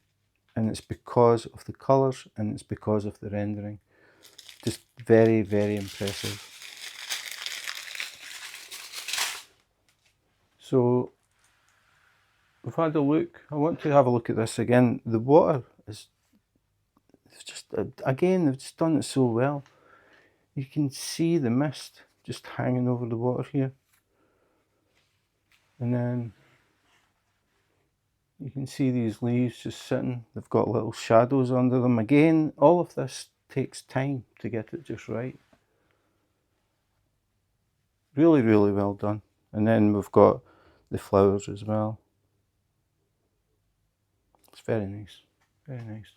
And it's because of the colours and it's because of the rendering. Just very, very impressive. So we've had a look. I want to have a look at this again. The water is just, again, they've just done it so well. You can see the mist just hanging over the water here. And then you can see these leaves just sitting. They've got little shadows under them. Again, all of this takes time to get it just right. Really, really well done. And then we've got the flowers as well. It's very nice, very nice.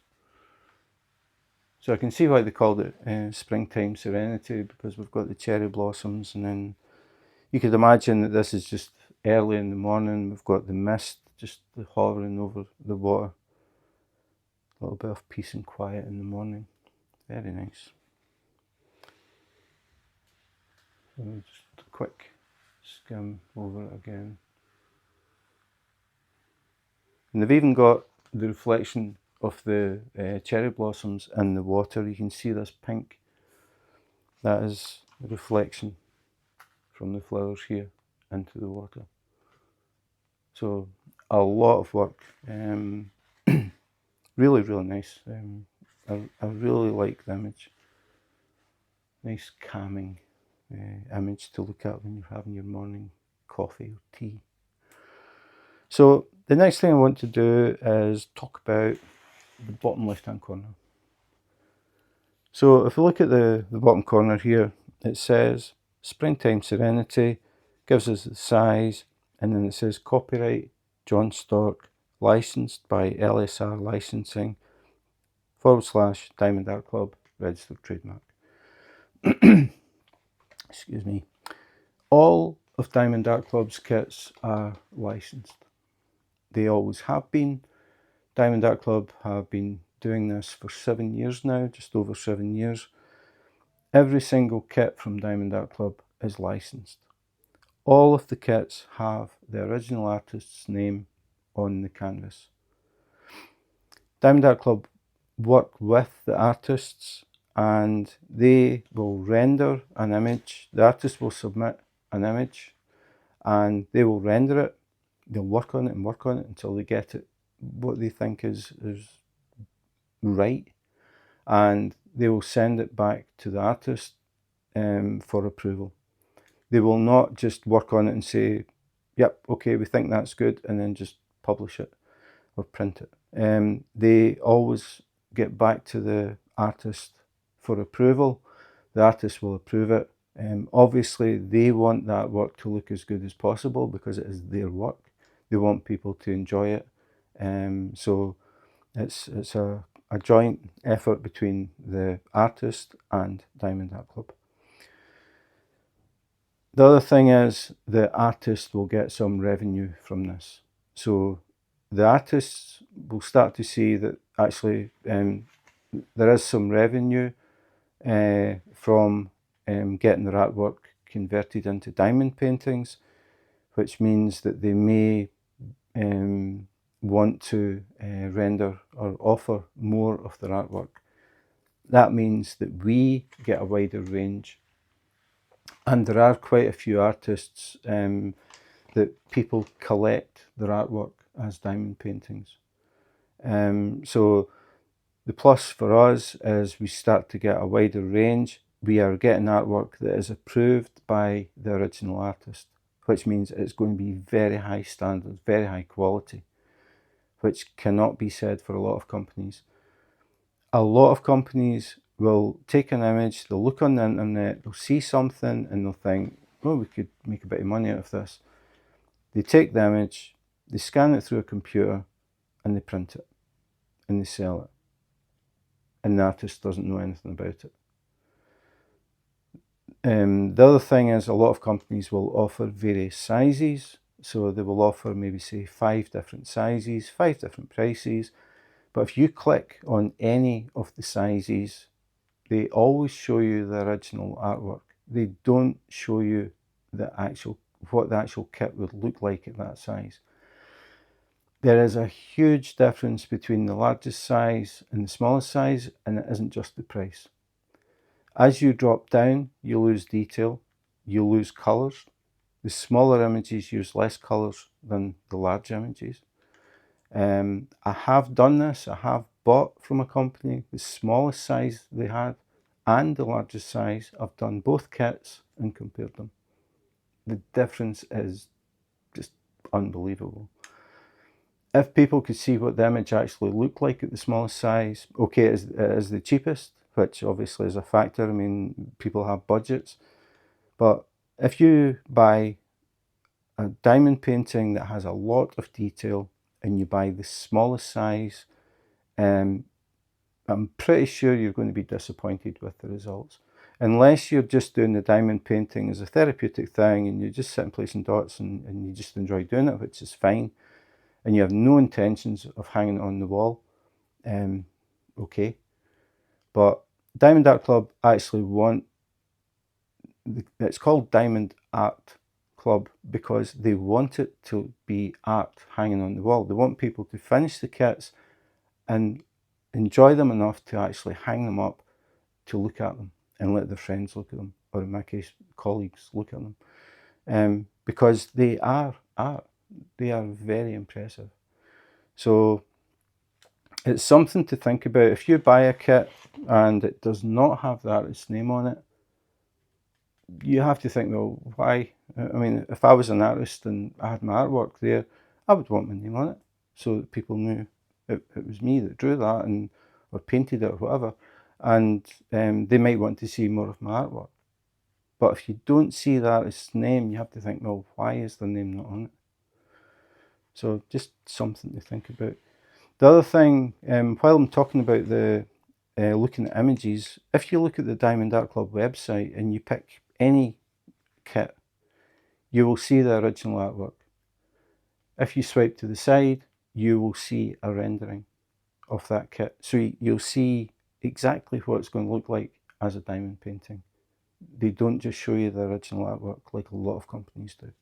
So I can see why they called it Springtime Serenity, because we've got the cherry blossoms, and then you could imagine that this is just early in the morning. We've got the mist just hovering over the water. A little bit of peace and quiet in the morning. Very nice. So just a quick skim over it again. And they've even got the reflection of the cherry blossoms in the water. You can see this pink. That is the reflection from the flowers here into the water. So a lot of work. Really, really nice. I really like the image. Nice calming image to look at when you're having your morning coffee or tea. So the next thing I want to do is talk about the bottom left hand corner. So if we look at the bottom corner here, it says Springtime Serenity, gives us the size, and then it says copyright John Storke, licensed by LSR Licensing / Diamond Art Club, registered trademark. Excuse me. All of Diamond Art Club's kits are licensed. They always have been. Diamond Art Club have been doing this for 7 years now, just over 7 years. Every single kit from Diamond Art Club is licensed. All of the kits have the original artist's name on the canvas. Diamond Art Club work with the artists, and they will render an image. The artist will submit an image and they will render it. They'll work on it and work on it until they get it what they think is right, and they will send it back to the artist for approval. They will not just work on it and say, yep, okay, we think that's good, and then just publish it or print it. They always get back to the artist for approval. The artist will approve it. Obviously, they want that work to look as good as possible because it is their work. They want people to enjoy it. So it's a joint effort between the artist and Diamond Art Club. The other thing is the artist will get some revenue from this. So the artists will start to see that actually there is some revenue from getting their artwork converted into diamond paintings, which means that they may want to render or offer more of their artwork. That means that we get a wider range. And there are quite a few artists that people collect their artwork as diamond paintings. So the plus for us is we start to get a wider range. We are getting artwork that is approved by the original artist, which means it's going to be very high standards, very high quality, which cannot be said for a lot of companies. A lot of companies will take an image, they'll look on the internet, they'll see something and they'll think, oh, we could make a bit of money out of this. They take the image, they scan it through a computer and they print it and they sell it. And the artist doesn't know anything about it. The other thing is a lot of companies will offer various sizes. So they will offer maybe say 5 different sizes, 5 different prices. But if you click on any of the sizes, they always show you the original artwork. They don't show you what the actual kit would look like at that size. There is a huge difference between the largest size and the smallest size, and it isn't just the price. As you drop down, you lose detail, you lose colours. The smaller images use less colours than the large images. I have done this. I have bought from a company the smallest size they had and the largest size. I've done both kits and compared them. The difference is just unbelievable. If people could see what the image actually looked like at the smallest size, okay, it is the cheapest, which obviously is a factor. I mean, people have budgets, but if you buy a diamond painting that has a lot of detail and you buy the smallest size, I'm pretty sure you're going to be disappointed with the results. Unless you're just doing the diamond painting as a therapeutic thing and you're just sitting placing dots and you just enjoy doing it, which is fine, and you have no intentions of hanging it on the wall, okay. But Diamond Art Club actually want, it's called Diamond Art Club because they want it to be art hanging on the wall. They want people to finish the kits and enjoy them enough to actually hang them up, to look at them and let their friends look at them, or in my case, colleagues look at them, because they are art. They are very impressive. So it's something to think about. If you buy a kit and it does not have the artist's name on it, you have to think, well, why? I mean, if I was an artist and I had my artwork there, I would want my name on it so that people knew it was me that drew that and or painted it or whatever. And they might want to see more of my artwork. But if you don't see the artist's name, you have to think, well, why is their name not on it? So just something to think about. The other thing, while I'm talking about the looking at images, if you look at the Diamond Art Club website and you pick any kit, you will see the original artwork. If you swipe to the side, you will see a rendering of that kit. So you'll see exactly what it's going to look like as a diamond painting. They don't just show you the original artwork like a lot of companies do.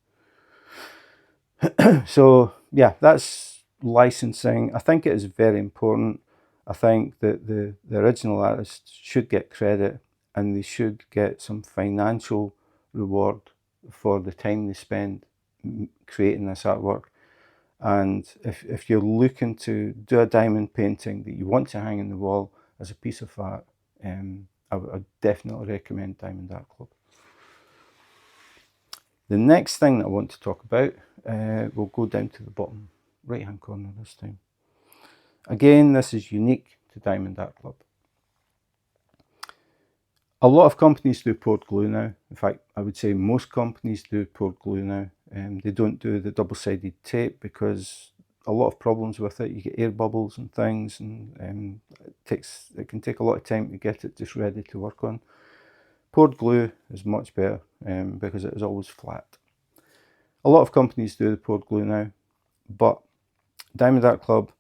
So yeah, that's licensing. I think it is very important. I think that the original artists should get credit and they should get some financial reward for the time they spend creating this artwork. And if you're looking to do a diamond painting that you want to hang on the wall as a piece of art, I would definitely recommend Diamond Art Club. The next thing that I want to talk about, we'll go down to the bottom right hand corner this time. Again, this is unique to Diamond Art Club. A lot of companies do poured glue now. In fact, I would say most companies do poured glue now. They don't do the double-sided tape because a lot of problems with it. You get air bubbles and things, and it can take a lot of time to get it just ready to work on. Poured glue is much better because it is always flat. A lot of companies do the poured glue now, but Diamond Art Club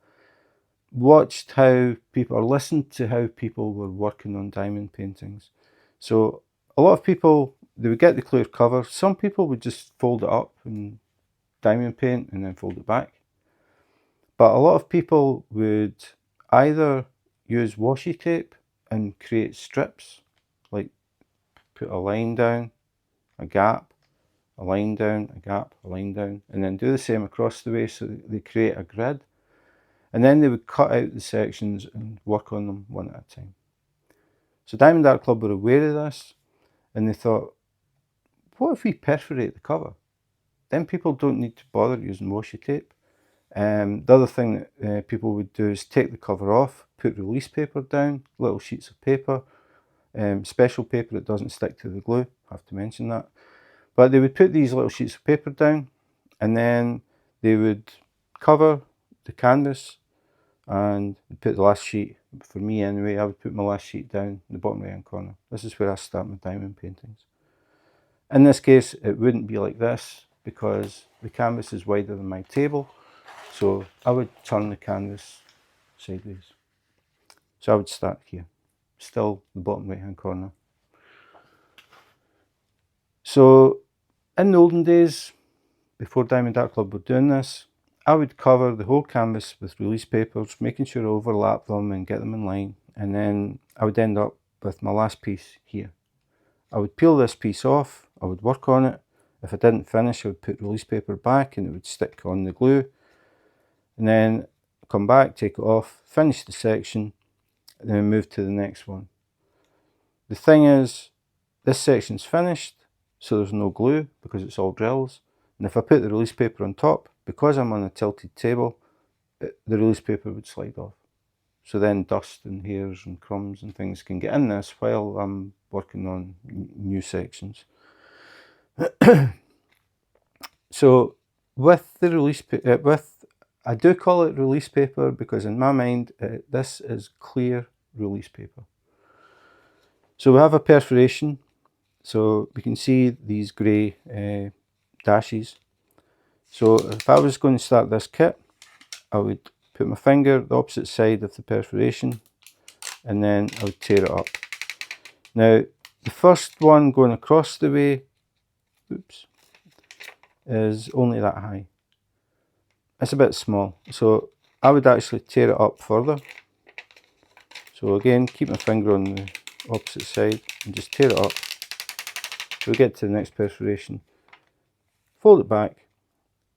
watched how people, or listened to how people were working on diamond paintings. So a lot of people, they would get the clear cover. Some people would just fold it up and diamond paint and then fold it back. But a lot of people would either use washi tape and create strips, like put a line down, a gap, a line down, a gap, a line down, and then do the same across the way so they create a grid. And then they would cut out the sections and work on them one at a time. So Diamond Art Club were aware of this, and they thought, what if we perforate the cover? Then people don't need to bother using washi tape. The other thing that people would do is take the cover off, put release paper down, little sheets of paper, special paper that doesn't stick to the glue, I have to mention that. But they would put these little sheets of paper down, and then they would cover the canvas and put the last sheet, for me anyway, I would put my last sheet down in the bottom right hand corner. This is where I start my diamond paintings. In this case, it wouldn't be like this because the canvas is wider than my table, so I would turn the canvas sideways. So I would start here, still the bottom right hand corner. So in the olden days, before Diamond Art Club were doing this, I would cover the whole canvas with release papers, making sure I overlap them and get them in line, and then I would end up with my last piece here. I would peel this piece off, I would work on it. If I didn't finish, I would put release paper back and it would stick on the glue. And then come back, take it off, finish the section, and then move to the next one. The thing is, this section's finished, so there's no glue because it's all drills. And if I put the release paper on top, because I'm on a tilted table, the release paper would slide off. So then dust and hairs and crumbs and things can get in this while I'm working on new sections. So with the release, I do call it release paper because in my mind, this is clear release paper. So we have a perforation. So we can see these grey dashes. So if I was going to start this kit, I would put my finger the opposite side of the perforation and then I would tear it up. Now the first one going across the way, oops, is only that high. It's a bit small, so I would actually tear it up further. So again, keep my finger on the opposite side and just tear it up. So we get to the next perforation, fold it back,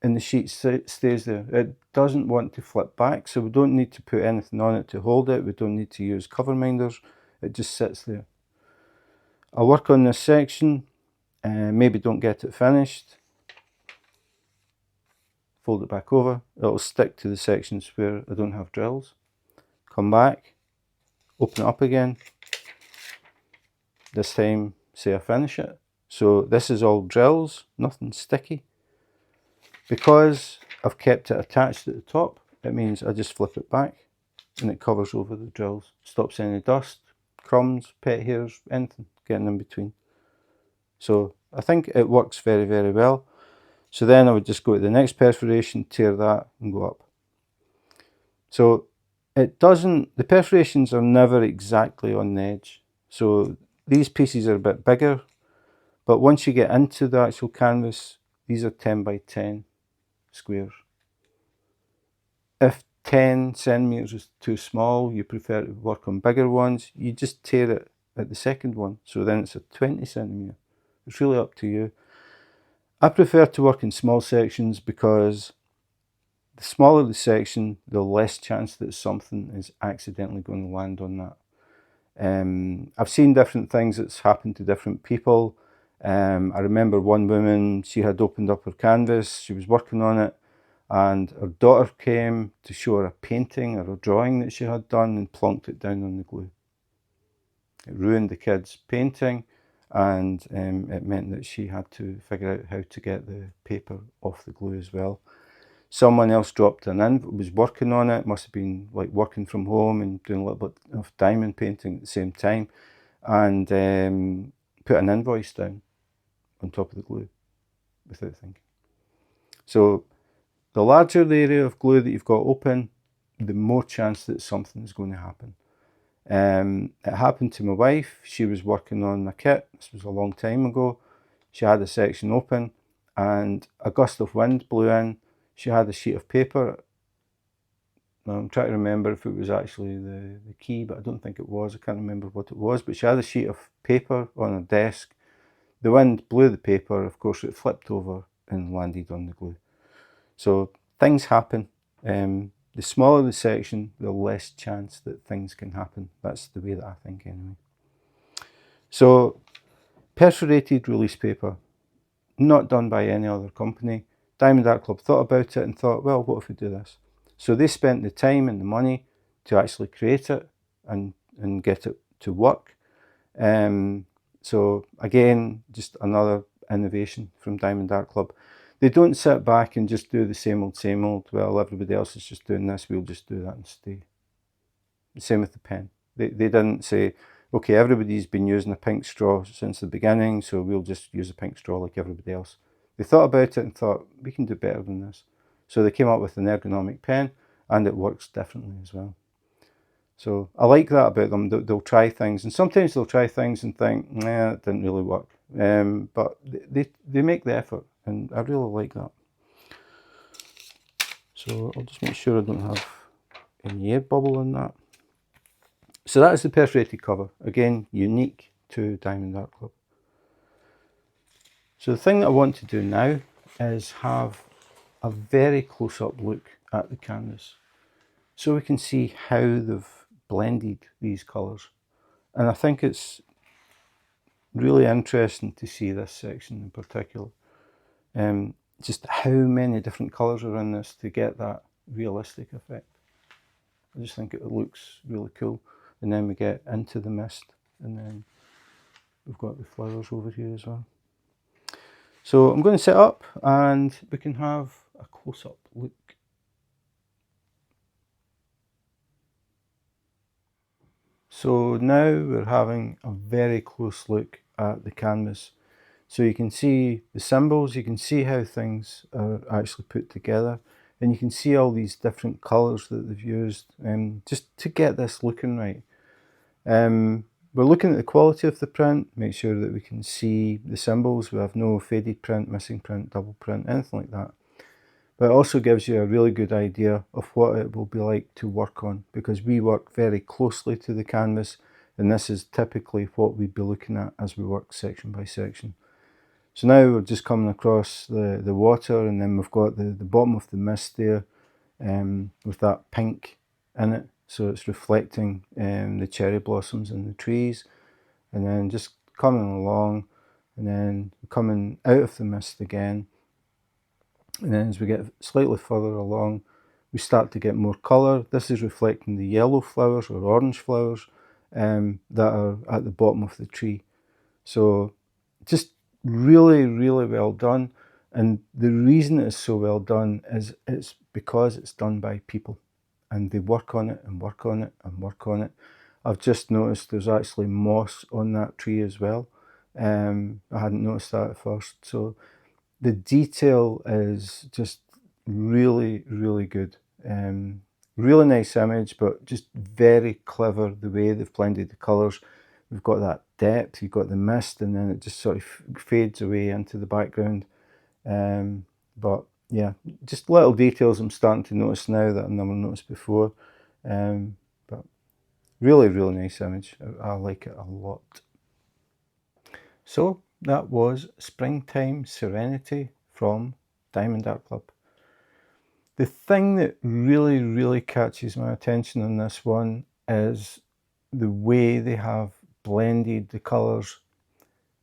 and the sheet stays there. It doesn't want to flip back, so we don't need to put anything on it to hold it. We don't need to use cover minders. It just sits there. I'll work on this section, maybe don't get it finished. Fold it back over. It'll stick to the sections where I don't have drills. Come back, open it up again. This time, say I finish it. So this is all drills, nothing sticky. Because I've kept it attached at the top, it means I just flip it back and it covers over the drills. Stops any dust, crumbs, pet hairs, anything getting in between. So I think it works very, very well. So then I would just go to the next perforation, tear that and go up. So it doesn't, the perforations are never exactly on the edge. So these pieces are a bit bigger, but once you get into the actual canvas, these are 10 by 10 squares. If 10 centimeters is too small, you prefer to work on bigger ones, you just tear it at the second one. So then it's a 20 centimeter. It's really up to you. I prefer to work in small sections because the smaller the section, the less chance that something is accidentally going to land on that. I've seen different things that's happened to different people. I remember one woman, she had opened up her canvas, she was working on it, and her daughter came to show her a painting or a drawing that she had done and plonked it down on the glue. It ruined the kid's painting, and it meant that she had to figure out how to get the paper off the glue as well. Someone else dropped an in, was working on it, must have been like working from home and doing a little bit of diamond painting at the same time, and put an invoice down on top of the glue without thinking. So the larger the area of glue that you've got open, the more chance that something's going to happen. It happened to my wife. She was working on a kit. This was a long time ago. She had a section open and a gust of wind blew in. She had a sheet of paper. Now I'm trying to remember if it was actually the key, but I don't think it was. I can't remember what it was, but she had a sheet of paper on her desk. The wind blew the paper. Of course, it flipped over and landed on the glue. So things happen. The smaller the section, the less chance that things can happen. That's the way that I think anyway. So perforated release paper, not done by any other company. Diamond Art Club thought about it and thought, well, what if we do this? So they spent the time and the money to actually create it and get it to work. So again, just another innovation from Diamond Art Club. They don't sit back and just do the same old, well, everybody else is just doing this, we'll just do that and stay. The same with the pen. They didn't say, okay, everybody's been using a pink straw since the beginning, so we'll just use a pink straw like everybody else. They thought about it and thought, we can do better than this. So they came up with an ergonomic pen, and it works differently as well. So I like that about them. They'll try things, and sometimes they'll try things and think, nah, it didn't really work. But they make the effort, and I really like that. So I'll just make sure I don't have any air bubble in that. So that is the perforated cover. Again, unique to Diamond Art Club. So the thing that I want to do now is have a very close-up look at the canvas, so we can see how they've blended these colours. And I think it's really interesting to see this section in particular. Just how many different colours are in this to get that realistic effect. I just think it looks really cool. And then we get into the mist, and then we've got the flowers over here as well. So I'm going to set up and we can have a close-up look. So now we're having a very close look at the canvas. So you can see the symbols, you can see how things are actually put together, and you can see all these different colours that they've used just to get this looking right. We're looking at the quality of the print, make sure that we can see the symbols. We have no faded print, missing print, double print, anything like that. But it also gives you a really good idea of what it will be like to work on, because we work very closely to the canvas, and this is typically what we'd be looking at as we work section by section. So now we're just coming across the water, and then we've got the bottom of the mist there with that pink in it. So it's reflecting the cherry blossoms in the trees, and then just coming along, and then coming out of the mist again. And then as we get slightly further along, we start to get more colour. This is reflecting the yellow flowers or orange flowers that are at the bottom of the tree. So just really, really well done. And the reason it's so well done is it's because it's done by people, and they work on it and work on it and work on it. I've just noticed there's actually moss on that tree as well. I hadn't noticed that at first. So the detail is just really, really good. Really nice image, but just very clever the way they've blended the colours. We've got that depth, you've got the mist, and then it just sort of fades away into the background. But yeah, just little details I'm starting to notice now that I've never noticed before. But really, really nice image. I like it a lot. So that was Springtime Serenity from Diamond Art Club. The thing that really, really catches my attention on this one is the way they have blended the colours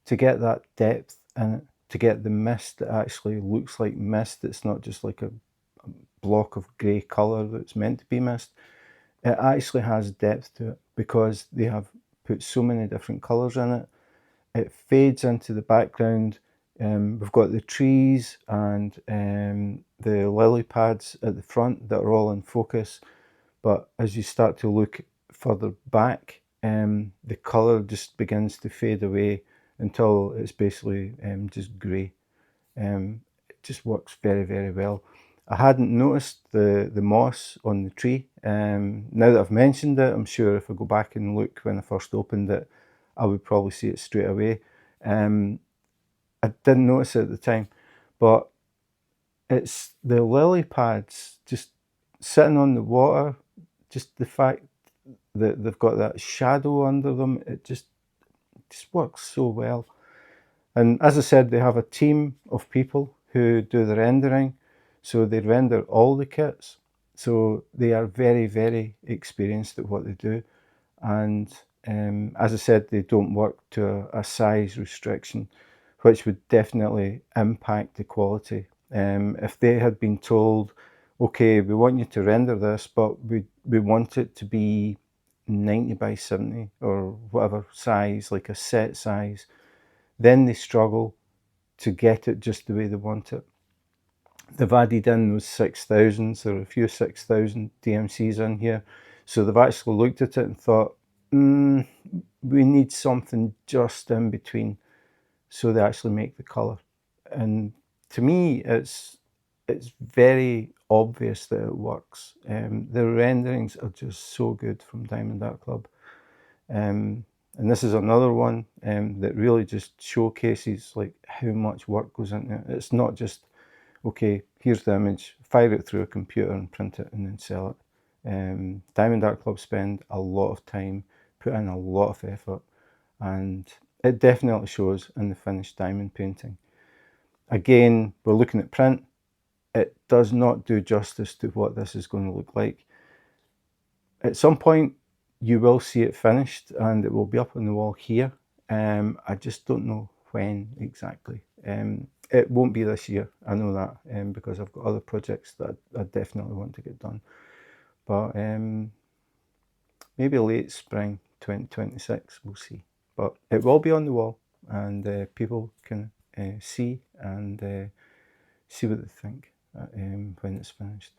to get that depth in it, to get the mist that actually looks like mist. It's not just like a block of grey colour that's meant to be mist. It actually has depth to it because they have put so many different colours in it. It fades into the background. We've got the trees and the lily pads at the front that are all in focus. But as you start to look further back, the colour just begins to fade away until it's basically just grey. It just works very, very well. I hadn't noticed the moss on the tree. Now that I've mentioned it, I'm sure if I go back and look when I first opened it, I would probably see it straight away. I didn't notice it at the time, but it's the lily pads just sitting on the water, just the fact that they've got that shadow under them, it just works so well. And as I said, they have a team of people who do the rendering, so they render all the kits. So they are very, very experienced at what they do. And as I said, they don't work to a size restriction, which would definitely impact the quality. If they had been told, okay, we want you to render this, but we want it to be 90 by 70 or whatever size, like a set size, then they struggle to get it just the way they want it. They've added in those 6,000s, there are a few 6,000 DMCs in here. So they've actually looked at it and thought, we need something just in between. So they actually make the colour. And to me, it's very obvious that it works. The renderings are just so good from Diamond Art Club. And this is another one that really just showcases like how much work goes into it. It's not just, okay, here's the image, fire it through a computer and print it and then sell it. Diamond Art Club spend a lot of time, put in a lot of effort, and it definitely shows in the finished diamond painting. Again, we're looking at print. It does not do justice to what this is going to look like. At some point, you will see it finished and it will be up on the wall here. I just don't know when exactly. It won't be this year, I know that, because I've got other projects that I definitely want to get done. But maybe late spring 2026, we'll see. But it will be on the wall and people can see and see what they think when it's finished.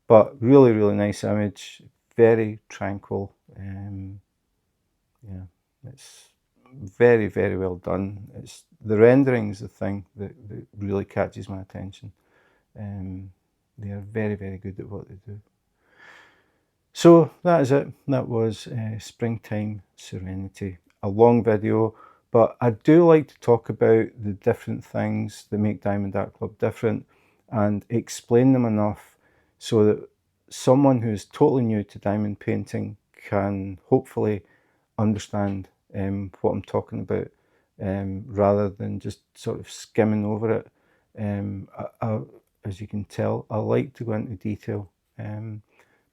But really, really nice image, very tranquil. Yeah, it's very, very well done. It's the rendering is the thing that really catches my attention. They are very, very good at what they do. So that is it. That was Springtime Serenity. A long video, but I do like to talk about the different things that make Diamond Art Club different and explain them enough so that someone who's totally new to diamond painting can hopefully understand what I'm talking about, rather than just sort of skimming over it. As you can tell, I like to go into detail.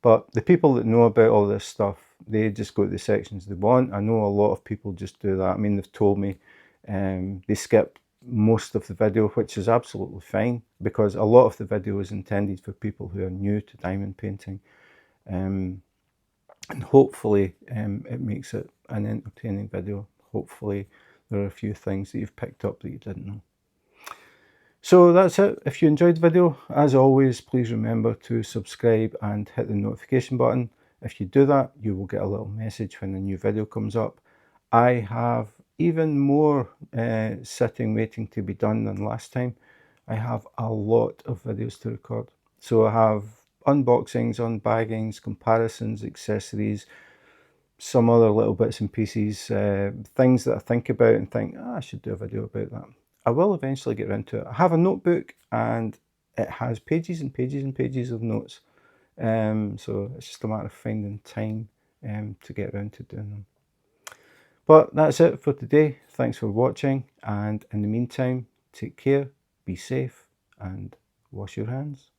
But the people that know about all this stuff, they just go to the sections they want. I know a lot of people just do that. I mean, they've told me they skip most of the video, which is absolutely fine, because a lot of the video is intended for people who are new to diamond painting. And hopefully it makes it an entertaining video. Hopefully there are a few things that you've picked up that you didn't know. So that's it. If you enjoyed the video, as always, please remember to subscribe and hit the notification button. If you do that, you will get a little message when a new video comes up. I have even more sitting waiting to be done than last time. I have a lot of videos to record. So I have unboxings, unbaggings, comparisons, accessories, some other little bits and pieces, things that I think about and think, I should do a video about that. I will eventually get around to it. I have a notebook and it has pages and pages and pages of notes. So it's just a matter of finding time to get around to doing them. But that's it for today. Thanks for watching, and in the meantime, take care, be safe, and wash your hands.